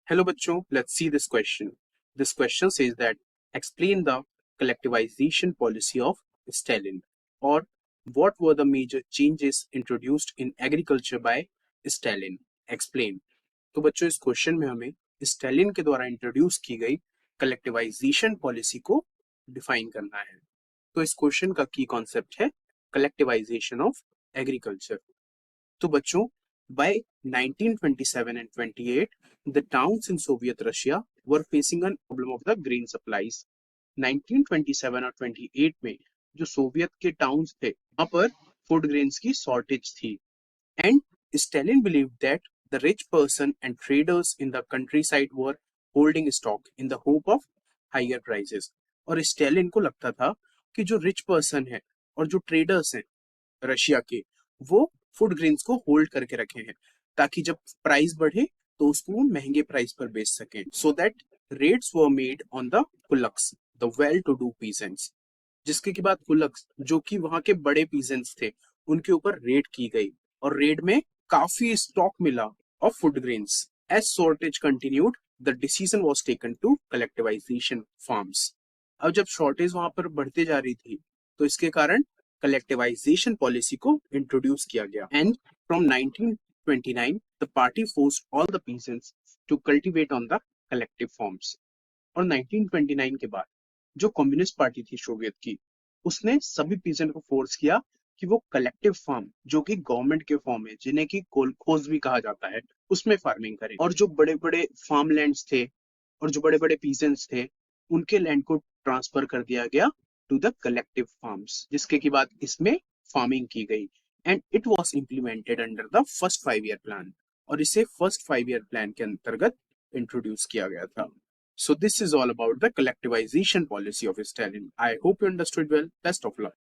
Hello बच्चों, let's see this question. This question says that explain the collectivization policy of Stalin or what were the major changes introduced in agriculture by Stalin. Explain. तो बच्चों इस question में हमें Stalin के द्वारा introduce की गई कलेक्टिवाइजेशन पॉलिसी को डिफाइन करना है। तो इस क्वेश्चन का की कॉन्सेप्ट है कलेक्टिवाइजेशन ऑफ एग्रीकल्चर। तो बच्चों by 1927 and 28 the towns in Soviet Russia were facing a problem of the grain supplies. 1927 और 28 में जो सोवियत के टाउन्स थे वहां पर फूड ग्रेन्स की शॉर्टेज थी and Stalin believed that the rich person and traders in the countryside were holding stock in the hope of higher prices. और स्टेलिन को लगता था कि जो रिच पर्सन है और जो ट्रेडर्स हैं रशिया के वो फूड ग्रेन्स को होल्ड करके रखे हैं ताकि जब प्राइस बढ़े तो उसको महंगे प्राइस पर बेच सकें so that rates were made on the kulaks the well to do peasants. जिसके के बाद कुलक्स जो कि वहां के बड़े पीजेंट्स थे उनके ऊपर रेड की गई और रेड में काफी स्टॉक मिला of food grains. As shortage continued the decision was taken to collectivization farms. अब जब शॉर्टेज वहां पर बढ़ते जा रही थी तो इसके कारण कलेक्टिवाइजेशन पॉलिसी को इंट्रोड्यूस किया गया and from 1929 the party forced all the peasants to cultivate on the collective farms. और 1929 के बाद जो कम्युनिस्ट पार्टी थी सोवियत की उसने सभी पीजेंट को फोर्स किया कि वो कलेक्टिव फार्म जो कि गवर्नमेंट के फॉर्म है जिन्हें की कोलखोज भी कहा जाता है उसमें फार्मिंग करें। और जो बड़े बड़े फार्म लैंड्स थे और जो बड़े बड़े पीजेंट्स थे उनके लैंड को ट्रांसफर कर दिया गया टू द कलेक्टिव फार्म्स जिसके की बाद इसमें फार्मिंग की गई and it was implemented under the first 5 year plan. और इसे फर्स्ट 5 ईयर प्लान के अंतर्गत इंट्रोड्यूस किया गया था। So this is all about the collectivization policy of Stalin. I hope you understood well. Best of luck.